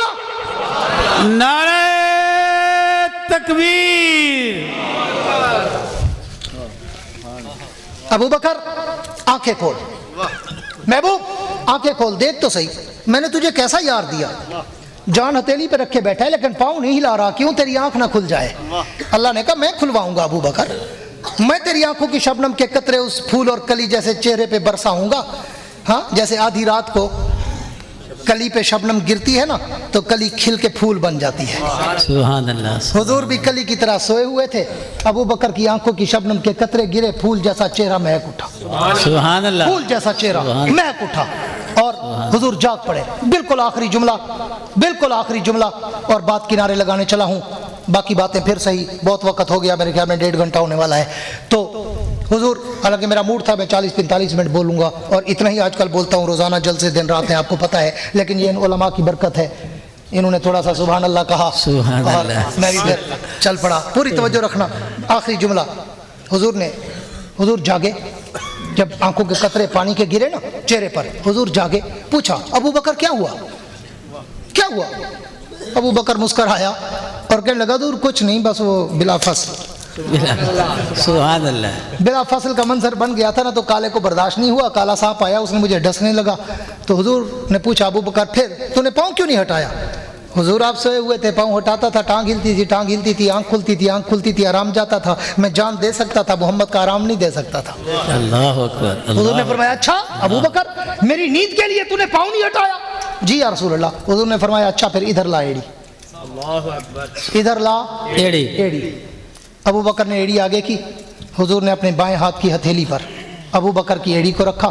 नारे तकबीर। अबू बकर आंखें खोल, महबूब आंखें खोल, देख तो सही मैंने तुझे कैसा यार दिया। जान हथेली पे रखे बैठा है लेकिन पाँव नहीं हिला रहा, क्यों? तेरी आंख ना खुल जाए। अल्लाह ने कहा मैं खुलवाऊंगा अबू बकर, मैं तेरी आंखों की शबनम के कतरे उस फूल और कली जैसे चेहरे पे बरसाऊंगा। हाँ, जैसे आधी रात को कली पे शबनम गिरती है ना तो कली खिल के फूल बन जाती है। सुभान अल्लाह। हुजूर भी कली की तरह सोए हुए थे, अबू बकर की आंखों की शबनम के कतरे गिरे, फूल जैसा चेहरा महक उठा, सुभान अल्लाह, फूल जैसा चेहरा महक उठा और हुजूर जाग पड़े। बिल्कुल आखिरी जुमला, बिल्कुल आखिरी जुमला, और बात किनारे लगाने चला हूँ, बाकी बातें फिर सही, बहुत वक्त हो गया, मेरे ख्याल में 1.5 घंटा होने वाला है। तो हुजूर, हालांकि मेरा मूड था मैं 40-45 मिनट बोलूँगा और इतना ही आजकल बोलता हूँ, रोज़ाना जलसे दिन रात है, आपको पता है, लेकिन ये इन उलमा की बरकत है, इन्होंने थोड़ा सा सुभान अल्लाह कहा और मैं भी फिर चल पड़ा। पूरी तवज्जो रखना। आखिरी जुमला, हुजूर जागे, जब आंखों के कतरे पानी के गिरे ना चेहरे पर, हुजूर जागे, पूछा अबू बकर क्या हुआ, क्या हुआ? अबू बकर मुस्कुराया और कहने लगा दूर कुछ नहीं, बस वो बिला फसल, सुभान अल्लाह, बिला फसल का मंजर बन गया था ना, तो काले को बर्दाश्त नहीं हुआ, काला सांप आया, उसने मुझे डसने लगा। तो हुजूर ने पूछा अबू बकर फिर तूने पाँव क्यों नहीं हटाया? हुजूर आप सोए हुए थे, पाँव हटाता था, टांग हिलती थी, टांग हिलती थी, आँख खुलती थी, आँख खुलती थी, आराम जाता था, मैं जान दे सकता था, मोहम्मद का आराम नहीं दे सकता था। अल्लाह अकबर। हुजूर ने फरमाया अच्छा अबू बकर मेरी नींद के लिए तूने पाँव नहीं हटाया? जी या रसूल अल्लाह। हुजूर ने फरमाया अच्छा फिर इधर ला एड़ी, इधर ला एड़ी। अबू बकर ने एड़ी आगे की, हुजूर ने अपने बाएं हाथ की हथेली पर अबू बकर की एड़ी को रखा।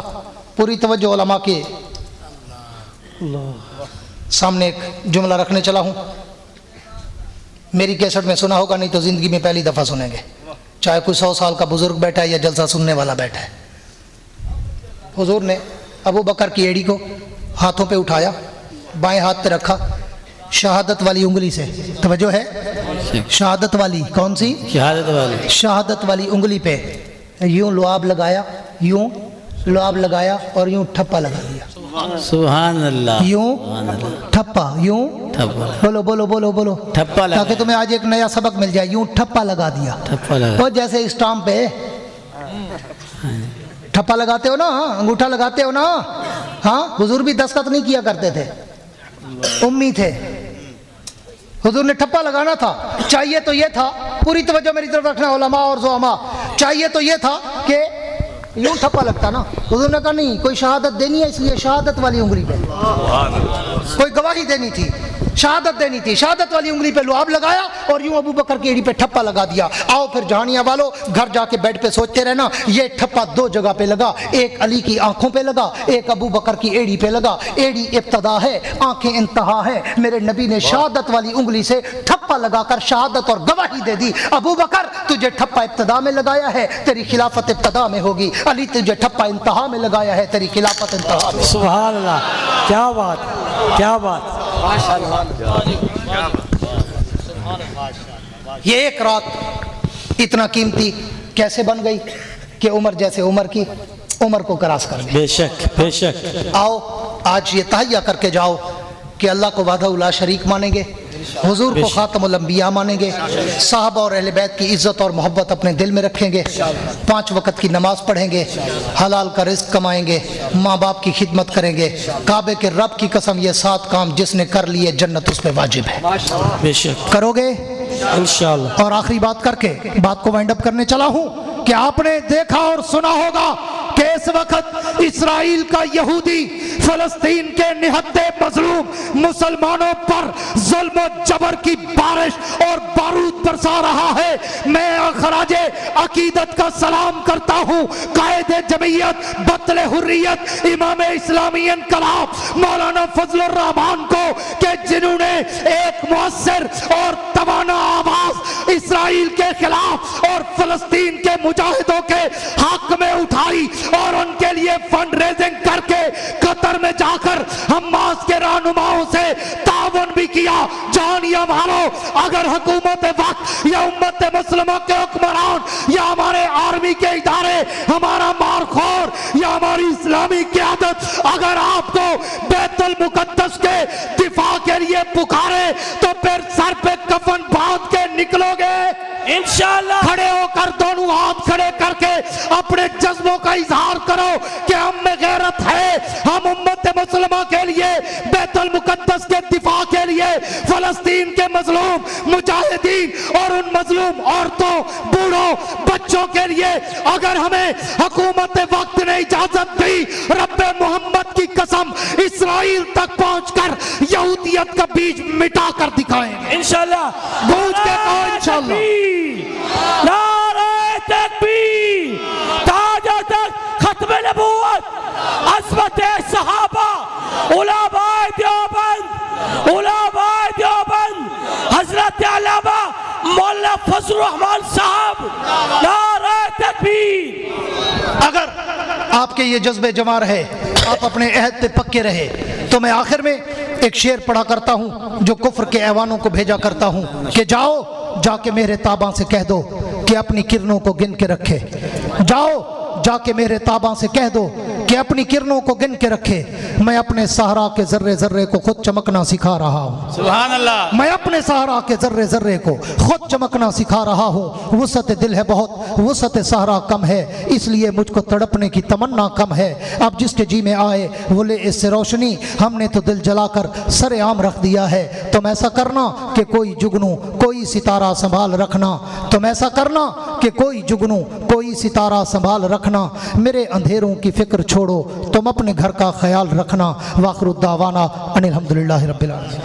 पूरी तवज्जो उलमा के सामने एक जुमला रखने चला हूँ, मेरी कैसेट में सुना होगा, नहीं तो ज़िंदगी में पहली दफ़ा सुनेंगे, चाहे कोई 100 साल का बुजुर्ग बैठा है या जलसा सुनने वाला बैठा है। हुजूर ने अबू बकर की एड़ी को हाथों पे उठाया, बाएं हाथ पे रखा, शहादत वाली उंगली से, तवज्जो है, शहादत वाली, कौन सी? शहादत वाली। शहादत वाली उंगली पे यूं लुआब लगाया, यूं लुआब लगाया और यूं ठप्पा लगा दिया। सुभान अल्लाह। यूं सुभान अल्लाह। ठप्पा, यूं ठप्पा। बोलो बोलो बोलो बोलो, ठप्पा लगा। ताकि तुम्हें आज एक नया सबक मिल जाए। यूं ठप्पा लगा दिया, ठप्पा लगा। तो जैसे स्टाम्प पे ठप्पा लगाते हो ना, अंगूठा लगाते हो ना, हाँ, हुजूर भी दस्तखत नहीं किया करते थे, उम्मी थे। हुजूर ने ठप्पा लगाना था, चाहिए तो ये था, पूरी तवज्जो मेरी तरफ रखना उलमा और ज़ुअमा, चाहिए तो ये था कि यूं ठप्पा लगता ना। हुजूर ने कहा नहीं, कोई शहादत देनी है, इसलिए शहादत वाली उंगली पे कोई गवाही देनी थी, शहादत देनी थी, शहादत वाली उंगली पे लुआब लगाया और यूं अबू बकर की एड़ी पे ठप्पा लगा दिया। आओ फिर जहानिया वालों, घर जाके बेड पे सोचते रहना, ये ठप्पा दो जगह पे लगा, एक अली की आंखों पे लगा, एक अबू बकर की एड़ी पे लगा। एड़ी इब्तदा है, आंखें इंतहा है। मेरे नबी ने शहादत वाली उंगली से ठप्पा लगाकर शहादत और गवाही दे दी। अबू बकर, तुझे ठप्पा इब्तदा में लगाया है, तेरी खिलाफत इब्तदा में होगी। अली, तुझे ठप्पा इंतहा में लगाया है, तेरी खिलाफत इंतहा में। सुभान अल्लाह, क्या बात, क्या बात, ये एक रात इतना कीमती कैसे बन गई कि उमर जैसे उमर की उमर को क्रॉस कर गई। बेशक बेशक। आओ आज ये तहैया करके जाओ कि अल्लाह को वादा शरीक मानेंगे, हुजूर को खातमुल अंबिया मानेंगे, साहबा और अहले बैत की इज्जत और मोहब्बत अपने दिल में रखेंगे, 5 वक्त की नमाज पढ़ेंगे, हलाल का रिस्क कमाएंगे, माँ बाप की खिदमत करेंगे। काबे के रब की कसम, ये 7 काम जिसने कर लिए जन्नत उस पे वाजिब है। बेशक करोगे इंशाअल्लाह। और आखिरी बात करके बात को वाइंड अप करने चला हूं कि आपने देखा और सुना होगा कि इस वक्त इस्राइल का यहूदी फलस्तीन के निहत्ते मजलूम मुसलमानों पर जुल्म और जबर की बारिश और बारूद बरसा रहा है। मैं खराजे अकीदत का सलाम करता हूं कायदे जमीयत बतले हुर्रियत इमाम इस्लामी इनकलाब मौलाना फजलुर रहमान को कि जिन्होंने एक मुअस्सिर और तवाना आवाज इस्राइल के खिलाफ और फलस्तीन के मुजाहिदों के हक में उठाई और उनके लिए फंड रेजिंग करके कतर में जाकर हमास के रहनुमाओं से ताउन भी किया। जानिए वालों, अगर हुकूमत वक्त या उम्मत मुस्लिमों के हुक्मरान या हमारे आर्मी के इदारे, हमारा मारखोर या हमारी इस्लामी क़यादत अगर आपको बैतुल मुक़द्दस के दिफा के लिए पुकारे तो फिर सर पे कफन बांध के निकलोगे इंशाअल्लाह। खड़े होकर दोनों हाथ खड़े करके अपने जज्बों का इजहार करो कि हम में गैरत है, हम उम्मत मुसलमान के लिए बैतुल मुक़द्दस के दिफा के लिए फलस्तीन के मजलूम मुजाहिदीन और उन मजलूम औरतों बूढ़ों बच्चों के लिए अगर हमें हुकूमत वक्त ने इजाजत दी, रब्बे मोहम्मद की कसम इस्राइल तक पहुंचकर यहूदियत का बीज मिटा कर दिखाएंगे इंशाअल्लाह। गूंज के कहो इंशाअल्लाह। नारे तकबीर, ताजा तक खत्म नबूवत, अस्मत सहाबा, उलमाए देवबंद, उलमाए देवबंद, हजरत अल्लामा मौलाना फजलुर रहमान साहब, नारे तकबीर। अगर आपके ये जज्बे जमा रहे, आप अपने अहद पे पक्के रहे, तो मैं आखिर में एक शेर पढ़ा करता हूं जो कुफ्र के ऐवानों को भेजा करता हूं कि जाओ जाके मेरे ताबा से कह दो कि अपनी किरणों को गिन के रखे। जाओ जाके मेरे ताबा से कह दो कि अपनी किरणों को गिन के रखे। मैं अपने सहरा के जर्रे जर्रे को खुद चमकना सिखा रहा हूँ। सुभान अल्लाह। मैं अपने सहरा के जर्रे जर्रे को खुद चमकना सिखा रहा हूँ। वुसअत दिल है बहुत, वुसअत सहरा कम है, इसलिए मुझको तड़पने की तमन्ना कम है। अब जिसके जी में आए वो ले इससे रोशनी, हमने तो दिल जलाकर सरेआम रख दिया है। तुम ऐसा करना कि कोई जुगनू कोई सितारा संभाल रखना, तुम ऐसा करना कि कोई जुगनू कोई सितारा संभाल रखना। मेरे अंधेरों की फिक्र छोड़ो, तुम अपने घर का ख्याल रखना। वाखिरुद्दावाना अनिल हम्दुलिल्लाहि रब्बिल आलमीन।